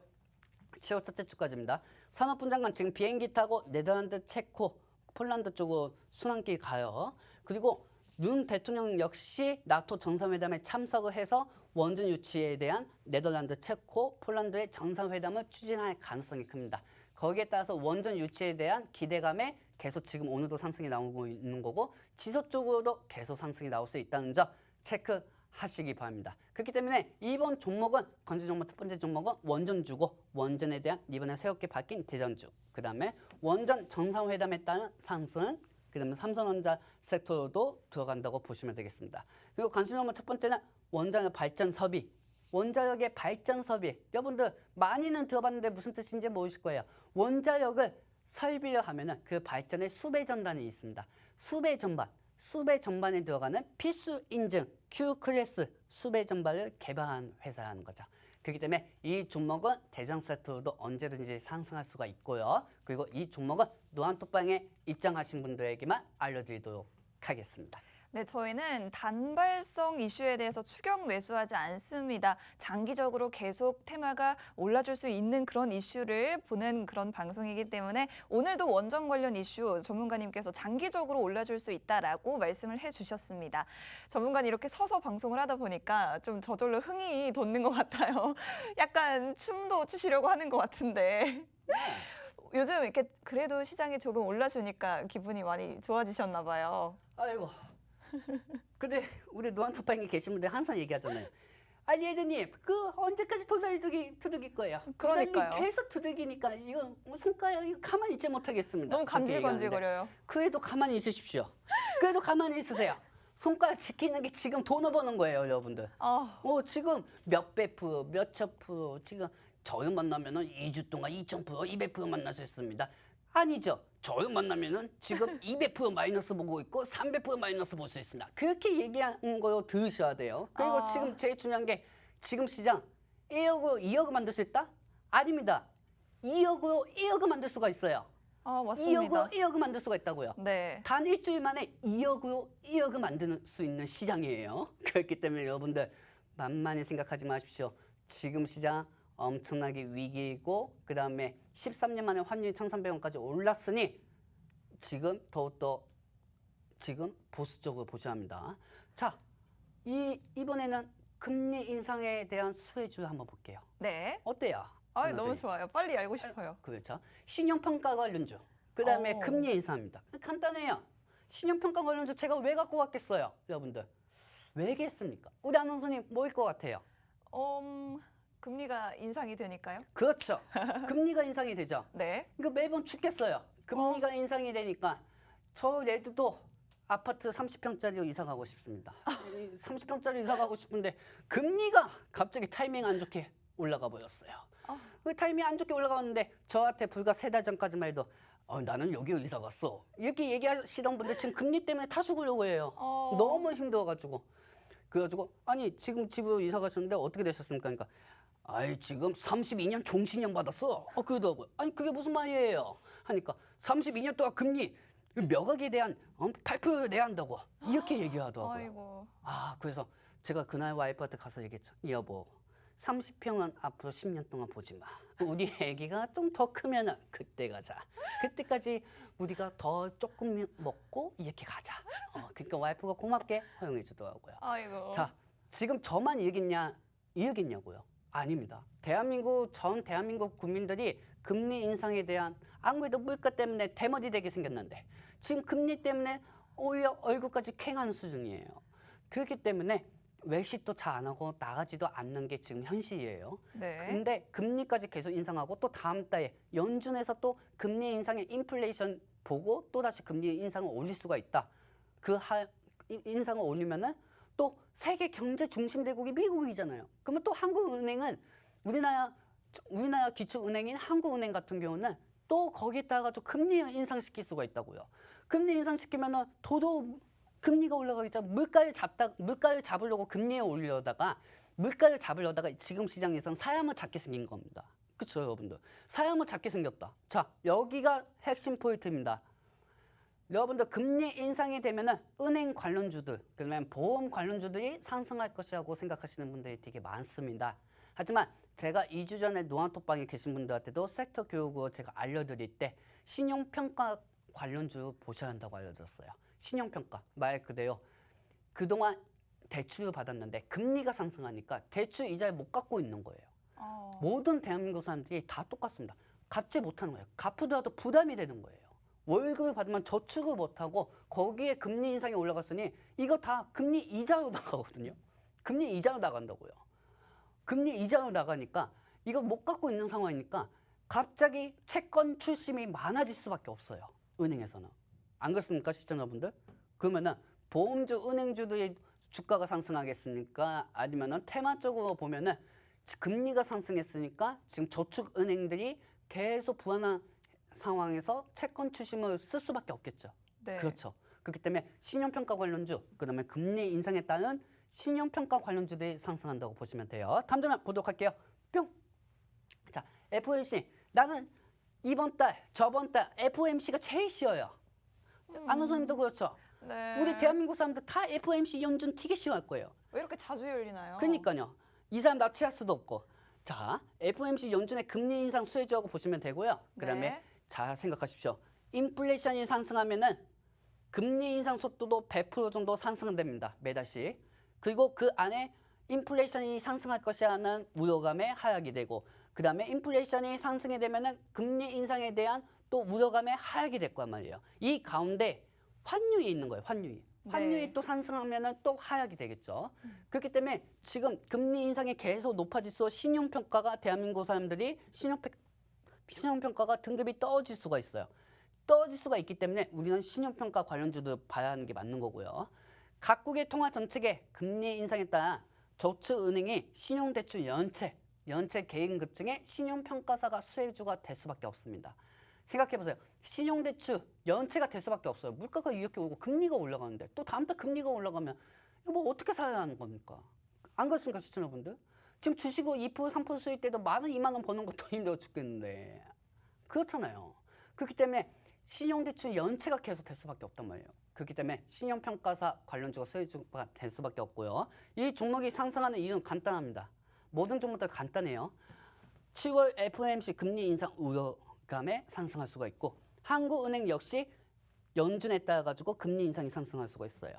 7월 첫째 주까지입니다. 산업부 장관 지금 비행기 타고 네덜란드, 체코, 폴란드 쪽으로 순환길 가요. 그리고 윤 대통령 역시 나토 정상회담에 참석을 해서 원전 유치에 대한 네덜란드, 체코, 폴란드의 정상회담을 추진할 가능성이 큽니다. 거기에 따라서 원전 유치에 대한 기대감에 계속 지금 오늘도 상승이 나오고 있는 거고, 지속적으로도 계속 상승이 나올 수 있다는 점 체크하시기 바랍니다. 그렇기 때문에 이번 종목은 관심 종목 첫 번째 종목은 원전주고, 원전에 대한 이번에 새롭게 바뀐 대전주, 그 다음에 원전 정상회담에 따른 상승, 그 다음에 삼성전자 섹터로도 들어간다고 보시면 되겠습니다. 그리고 관심 종목 첫 번째는 원자력 발전 설비. 원자력의 발전 설비. 여러분들 많이는 들어봤는데 무슨 뜻인지 모르실 거예요. 원자력을 설비를 하면은 그 발전에 수배 전단이 있습니다. 수배 전반에 들어가는 필수 인증 Q 클래스 수배 전반을 개발한 회사라는 거죠. 그렇기 때문에 이 종목은 대장 세트로도 언제든지 상승할 수가 있고요. 그리고 이 종목은 노안톡방에 입장하신 분들에게만 알려드리도록 하겠습니다. 네, 저희는 단발성 이슈에 대해서 추격 매수하지 않습니다. 장기적으로 계속 테마가 올라줄 수 있는 그런 이슈를 보는 그런 방송이기 때문에 오늘도 원전 관련 이슈 전문가님께서 장기적으로 올라줄 수 있다라고 말씀을 해주셨습니다. 전문가님 이렇게 서서 방송을 하다 보니까 좀 저절로 흥이 돋는 것 같아요. 약간 춤도 추시려고 하는 것 같은데. 요즘 이렇게 그래도 시장이 조금 올라주니까 기분이 많이 좋아지셨나 봐요. 아이고. 근데 우리 노안톡방에 계신 분들 항상 얘기하잖아요. 아니 예드님 그 언제까지 도다리 두들길 거예요? 그러니까요. 도다리 계속 두들기니까 이거 손가락 이거 가만히 있지 못하겠습니다. 너무 간질간질거려요. 그래도 가만히 있으십시오. 그래도 가만히 있으세요. 손가락 지키는 게 지금 돈을 버는 거예요, 여러분들. 지금 몇백 프로, 몇천 프로 지금 저를 만나면은 2주 동안 2,000%, 200% 만날 수 있습니다. 아니죠. 저를 만나면은 지금 200% 마이너스 보고 있고 300% 마이너스 볼 수 있습니다. 그렇게 얘기하는 거 들으셔야 돼요. 그리고 지금 제일 중요한 게 지금 시장 1억으로 2억을 만들 수 있다? 아닙니다. 2억으로 1억을 만들 수가 있어요. 맞습니다. 2억으로 1억을 만들 수가 있다고요. 네. 단 일주일 만에 2억으로 1억을 만들 수 있는 시장이에요. 그렇기 때문에 여러분들 만만히 생각하지 마십시오. 지금 시장 엄청나게 위기이고 그 다음에 13년 만에 환율이 1,300원까지 올랐으니 지금 더욱더 지금 보수적으로 보셔야 합니다. 자, 이번에는 금리 인상에 대한 수혜주 한번 볼게요. 네. 어때요? 너무 좋아요. 빨리 알고 싶어요. 그렇죠. 신용평가 관련주. 그 다음에 금리 인상입니다. 간단해요. 신용평가 관련주 제가 왜 갖고 왔겠어요? 여러분들. 왜겠습니까? 우리 아나운서님 뭐일 것 같아요? 금리가 인상이 되니까요? 그렇죠. 금리가 인상이 되죠. 네. 이거 매번 죽겠어요. 금리가 인상이 되니까 저 레드도 아파트 30평짜리로 이사 가고 싶습니다. 30평짜리 이사 가고 싶은데 금리가 갑자기 타이밍 안 좋게 올라가 버렸어요. 그 타이밍 안 좋게 올라가는데 저한테 불과 3달 전까지만 해도 나는 여기 이사 갔어. 이렇게 얘기하시던 분들 지금 금리 때문에 다 죽으려고 해요. 너무 힘들어가지고. 그래가지고 아니 지금 집으로 이사 가셨는데 어떻게 되셨습니까? 그러니까 아이 지금 32년 종신형 받았어. 그러더라고요. 아니 그게 무슨 말이에요? 하니까 32년 동안 금리 매각에 대한 8% 내야 한다고 이렇게 얘기하더라고요. 아이고. 그래서 제가 그날 와이프한테 가서 얘기했죠. 여보 30평은 앞으로 10년 동안 보지 마. 우리 애기가 좀 더 크면은 그때 가자. 그때까지 우리가 더 조금 먹고 이렇게 가자. 그러니까 와이프가 고맙게 허용해 주더라고요. 아이고. 자, 지금 저만 이기겠냐고요? 아닙니다. 전 대한민국 국민들이 금리 인상에 대한 안 그래도 물가 때문에 대머리 되게 생겼는데 지금 금리 때문에 오히려 얼굴까지 퀭하는 수준이에요. 그렇기 때문에 외식도 잘 안 하고 나가지도 않는 게 지금 현실이에요. 네. 근데 금리까지 계속 인상하고 또 다음 달에 연준에서 또 금리 인상의 인플레이션 보고 또다시 금리 인상을 올릴 수가 있다. 인상을 올리면은 또 세계 경제 중심 대국이 미국이잖아요. 그러면 또 한국은행은 우리나라 기초은행인 한국은행 같은 경우는 또 거기에다가 좀 금리 인상시킬 수가 있다고요. 금리 인상시키면은 더더욱 금리가 올라가기 전 물가를 잡으려고 금리에 올려다가 지금 시장에서는 사야만 잡게 생긴 겁니다. 그렇죠, 여러분들. 사야만 잡게 생겼다. 자, 여기가 핵심 포인트입니다. 여러분들 금리 인상이 되면은 은행 관련주들, 그러면 보험 관련주들이 상승할 것이라고 생각하시는 분들이 되게 많습니다. 하지만 제가 2주 전에 노안톡방에 계신 분들한테도 섹터 교육으로 제가 알려드릴 때 신용평가 관련주 보셔야 한다고 알려드렸어요. 신용평가 말 그대로 그동안 대출을 받았는데 금리가 상승하니까 대출 이자를 못 갚고 있는 거예요. 모든 대한민국 사람들이 다 똑같습니다. 갚지 못하는 거예요. 갚으더라도 부담이 되는 거예요. 월급을 받으면 저축을 못하고 거기에 금리 인상이 올라갔으니 이거 다 금리 이자로 나가거든요. 금리 이자로 나간다고요. 금리 이자로 나가니까 이거 못 갚고 있는 상황이니까 갑자기 채권 출심이 많아질 수밖에 없어요. 은행에서는. 안 그렇습니까, 시청자분들? 그러면은 보험주, 은행주들의 주가가 상승하겠습니까? 아니면은 테마적으로 보면은 금리가 상승했으니까 지금 저축은행들이 계속 불안한 상황에서 채권 출심을 쓸 수밖에 없겠죠. 네. 그렇죠. 그렇기 때문에 신용평가 관련주, 그다음에 금리 인상에 따른 신용평가 관련주들이 상승한다고 보시면 돼요. 다음 장면 보도록 할게요. 뿅. 자, FOMC. 나는 이번 달, 저번 달 FOMC가 제일 쉬워요. 아는 사람도 그렇죠. 네. 우리 대한민국 사람들 다 FOMC 연준 되게 싫어할 거예요. 왜 이렇게 자주 열리나요? 그러니까요. 이 사람 납치할 수도 없고. 자, FOMC 연준의 금리 인상 수혜주하고 보시면 되고요. 그다음에 네. 자, 생각하십시오. 인플레이션이 상승하면은 금리 인상 속도도 100% 정도 상승됩니다. 매달씩. 그리고 그 안에 인플레이션이 상승할 것이라는 우려감에 하락이 되고 그다음에 인플레이션이 상승이 되면은 금리 인상에 대한 또 우려감에 하락이 될 거란 말이에요. 이 가운데 환율이 있는 거예요. 환율이 네. 또 상승하면은 또 하락이 되겠죠. 그렇기 때문에 지금 금리 인상이 계속 높아질수록 신용평가가 대한민국 사람들이 신용평가가 등급이 떨어질 수가 있어요. 떨어질 수가 있기 때문에 우리는 신용평가 관련주도 봐야 하는 게 맞는 거고요. 각국의 통화 정책의 금리 인상에 따라 저축은행이 신용대출 연체 개인급증의 신용평가사가 수혜주가 될 수밖에 없습니다. 생각해보세요. 신용대출 연체가 될 수밖에 없어요. 물가가 이렇게 오고 금리가 올라가는데 또 다음 달 금리가 올라가면 이거 뭐 어떻게 사야 하는 겁니까? 안 그렇습니까, 시청자분들? 지금 주식으로 2% 3% 수익 때도 10,000원, 20,000원 버는 것도 힘들어 죽겠는데 그렇잖아요. 그렇기 때문에 신용대출 연체가 계속 될 수밖에 없단 말이에요. 그렇기 때문에 신용평가사 관련주가 수혜주가 될 수밖에 없고요. 이 종목이 상승하는 이유는 간단합니다. 모든 종목들 간단해요. 7월 FOMC 금리 인상 우려감에 상승할 수가 있고 한국은행 역시 연준에 따라 가지고 금리 인상이 상승할 수가 있어요.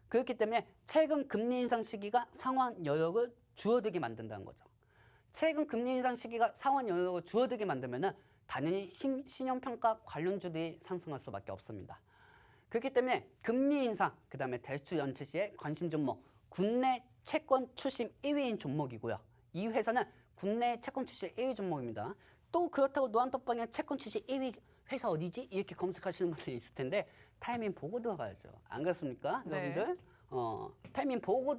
그렇기 때문에 최근 금리 인상 시기가 상환 여력을 줄어들게 만든다는 거죠. 최근 금리 인상 시기가 상환 여력을 줄어들게 만들면은 당연히 신용평가 관련주들이 상승할 수밖에 없습니다. 그렇기 때문에 금리 인상, 그다음에 대출 연체 시에 관심 종목, 국내 채권 출심 1위인 종목이고요. 이 회사는 국내 채권 출시 1위 종목입니다. 또 그렇다고 노안떡방에 채권 출시 1위 회사 어디지? 이렇게 검색하시는 분들이 있을 텐데 타이밍 보고 들어가야죠. 안 그렇습니까? 네. 여러분들? 타이밍 보고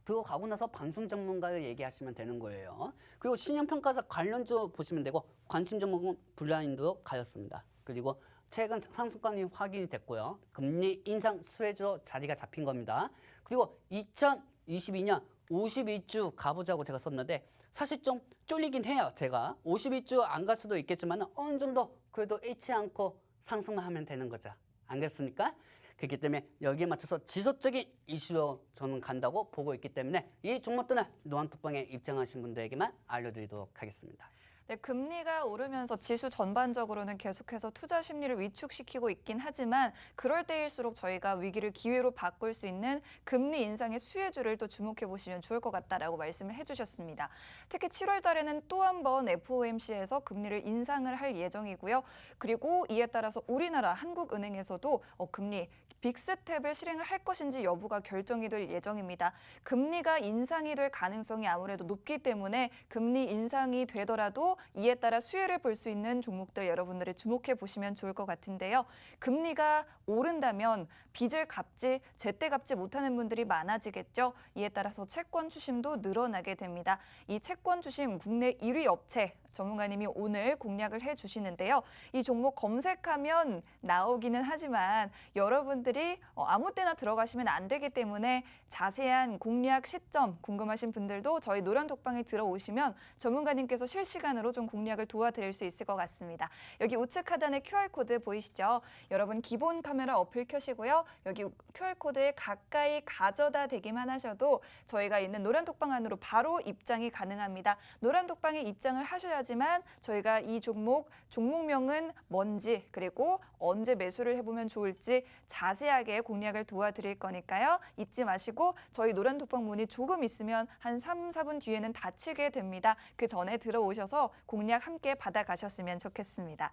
들어가고 나서 방송 전문가를 얘기하시면 되는 거예요. 그리고 신용평가사 관련주 보시면 되고 관심 종목은 블라인드로 가였습니다. 그리고 최근 상승권이 확인이 됐고요. 금리 인상 수혜주로 자리가 잡힌 겁니다. 그리고 2022년 52주 가보자고 제가 썼는데 사실 좀 쫄리긴 해요. 제가 52주 안 갈 수도 있겠지만 어느 정도 그래도 잃지 않고 상승만 하면 되는 거죠. 안 그렇습니까? 그렇기 때문에 여기에 맞춰서 지속적인 이슈로 저는 간다고 보고 있기 때문에 이 종목들은 노안톡방에 입장하신 분들에게만 알려드리도록 하겠습니다. 네, 금리가 오르면서 지수 전반적으로는 계속해서 투자 심리를 위축시키고 있긴 하지만 그럴 때일수록 저희가 위기를 기회로 바꿀 수 있는 금리 인상의 수혜주를 또 주목해 보시면 좋을 것 같다라고 말씀을 해주셨습니다. 특히 7월 달에는 또 한 번 FOMC에서 금리를 인상을 할 예정이고요. 그리고 이에 따라서 우리나라 한국은행에서도 금리 빅스텝을 실행을 할 것인지 여부가 결정이 될 예정입니다. 금리가 인상이 될 가능성이 아무래도 높기 때문에 금리 인상이 되더라도 이에 따라 수혜를 볼 수 있는 종목들 여러분들이 주목해 보시면 좋을 것 같은데요. 금리가 오른다면 빚을 갚지, 제때 갚지 못하는 분들이 많아지겠죠. 이에 따라서 채권 추심도 늘어나게 됩니다. 이 채권 추심 국내 1위 업체 전문가님이 오늘 공략을 해주시는데요. 이 종목 검색하면 나오기는 하지만 여러분들이 아무 때나 들어가시면 안 되기 때문에 자세한 공략 시점 궁금하신 분들도 저희 노란톡방에 들어오시면 전문가님께서 실시간으로 좀 공략을 도와드릴 수 있을 것 같습니다. 여기 우측 하단에 QR코드 보이시죠? 여러분 기본 카메라 어플 켜시고요. 여기 QR코드에 가까이 가져다 대기만 하셔도 저희가 있는 노란톡방 안으로 바로 입장이 가능합니다. 노란톡방에 입장을 하셔야지만 저희가 이 종목명은 뭔지 그리고 언제 매수를 해보면 좋을지 자세하게 공략을 도와드릴 거니까요. 잊지 마시고 저희 노란톡방 문이 조금 있으면 한 3, 4분 뒤에는 닫히게 됩니다. 그 전에 들어오셔서 공략 함께 받아가셨으면 좋겠습니다.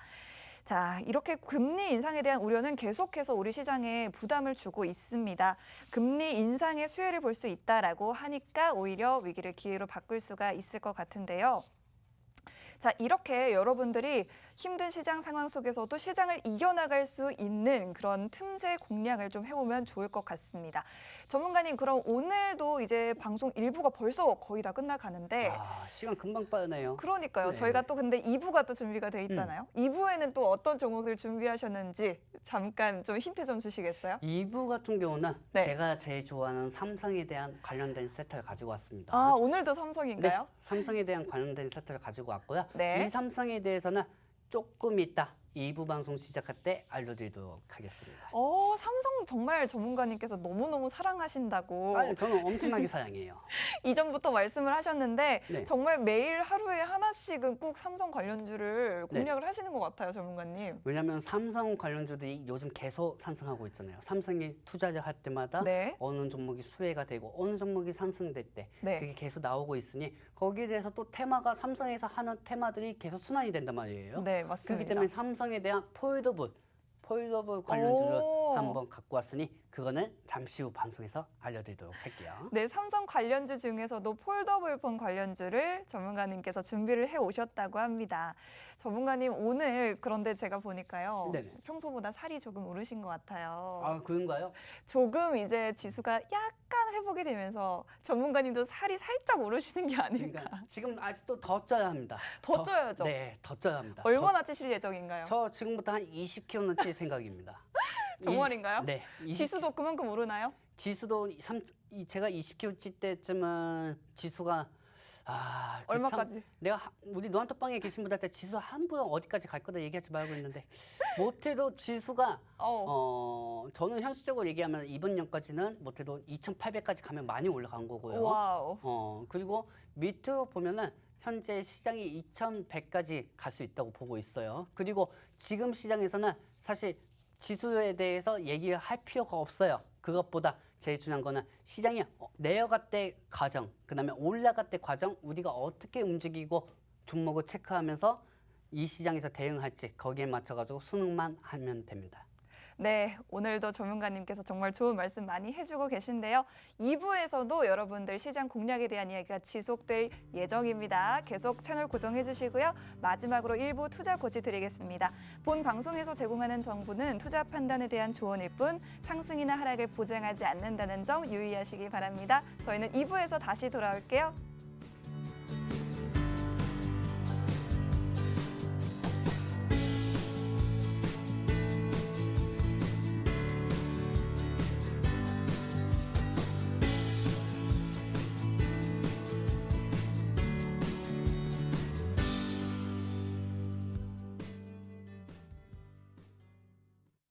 자, 이렇게 금리 인상에 대한 우려는 계속해서 우리 시장에 부담을 주고 있습니다. 금리 인상의 수혜를 볼 수 있다라고 하니까 오히려 위기를 기회로 바꿀 수가 있을 것 같은데요. 자, 이렇게 여러분들이 힘든 시장 상황 속에서도 시장을 이겨나갈 수 있는 그런 틈새 공략을 좀 해보면 좋을 것 같습니다. 전문가님, 그럼 오늘도 이제 방송 1부가 벌써 거의 다 끝나가는데 시간 금방 빠르네요. 그러니까요. 네. 저희가 또 근데 2부가 또 준비가 돼 있잖아요. 2부에는 또 어떤 종목을 준비하셨는지 잠깐 좀 힌트 좀 주시겠어요? 2부 같은 경우는 네. 제가 제일 좋아하는 삼성에 대한 관련된 세트를 가지고 왔습니다. 아, 오늘도 삼성인가요? 네, 삼성에 대한 관련된 세트를 가지고 왔고요. 네. 이 삼성에 대해서는 조금 이따 2부 방송 시작할 때 알려드리도록 하겠습니다. 삼성 정말 전문가님께서 너무너무 사랑하신다고 저는 엄청나게 사랑해요. 이전부터 말씀을 하셨는데 네. 정말 매일 하루에 하나씩은 꼭 삼성 관련주를 공략을 하시는 것 같아요, 전문가님. 왜냐하면 삼성 관련주들이 요즘 계속 상승하고 있잖아요. 삼성이 투자를 할 때마다 네. 어느 종목이 수혜가 되고 어느 종목이 상승될 때 네. 그게 계속 나오고 있으니 거기에 대해서 또 테마가 삼성에서 하는 테마들이 계속 순환이 된단 말이에요. 네, 맞습니다. 그렇기 때문에 삼성에 대한 폴더블 관련주를 오. 한번 갖고 왔으니 그거는 잠시 후 방송에서 알려드리도록 할게요. 네, 삼성 관련주 중에서도 폴더블폰 관련주를 전문가님께서 준비를 해오셨다고 합니다. 전문가님, 오늘 그런데 제가 보니까요. 네네. 평소보다 살이 조금 오르신 것 같아요. 아, 그런가요? 조금 이제 지수가 약간 회복이 되면서 전문가님도 살이 살짝 오르시는 게 아닐까. 그러니까 지금 아직도 더 쪄야 합니다. 더 쪄야죠? 네, 더 쪄야 합니다. 얼마나 찌실 예정인가요? 저 지금부터 한 20kg는 찔 생각입니다. 정말인가요? 네. 20 지수도 그만큼 오르나요? 지수도 제가 20kg 찔 때쯤은 지수가 얼마까지? 내가 우리 노안톡방에 계신 분들한테 지수 한 분 어디까지 갈 거다 얘기하지 말고 있는데 못해도 지수가 저는 현실적으로 얘기하면 이번 년까지는 못해도 2,800까지 가면 많이 올라간 거고요. 와우. 그리고 밑으로 보면은 현재 시장이 2,100까지 갈 수 있다고 보고 있어요. 그리고 지금 시장에서는 사실 지수에 대해서 얘기할 필요가 없어요. 그것보다 제일 중요한 거는 시장이 내려갈 때 과정, 그다음에 올라갈 때 과정, 우리가 어떻게 움직이고 종목을 체크하면서 이 시장에서 대응할지 거기에 맞춰가지고 수능만 하면 됩니다. 네, 오늘도 전문가님께서 정말 좋은 말씀 많이 해주고 계신데요. 2부에서도 여러분들 시장 공략에 대한 이야기가 지속될 예정입니다. 계속 채널 고정해 주시고요. 마지막으로 1부 투자 고지 드리겠습니다. 본 방송에서 제공하는 정보는 투자 판단에 대한 조언일 뿐 상승이나 하락을 보장하지 않는다는 점 유의하시기 바랍니다. 저희는 2부에서 다시 돌아올게요.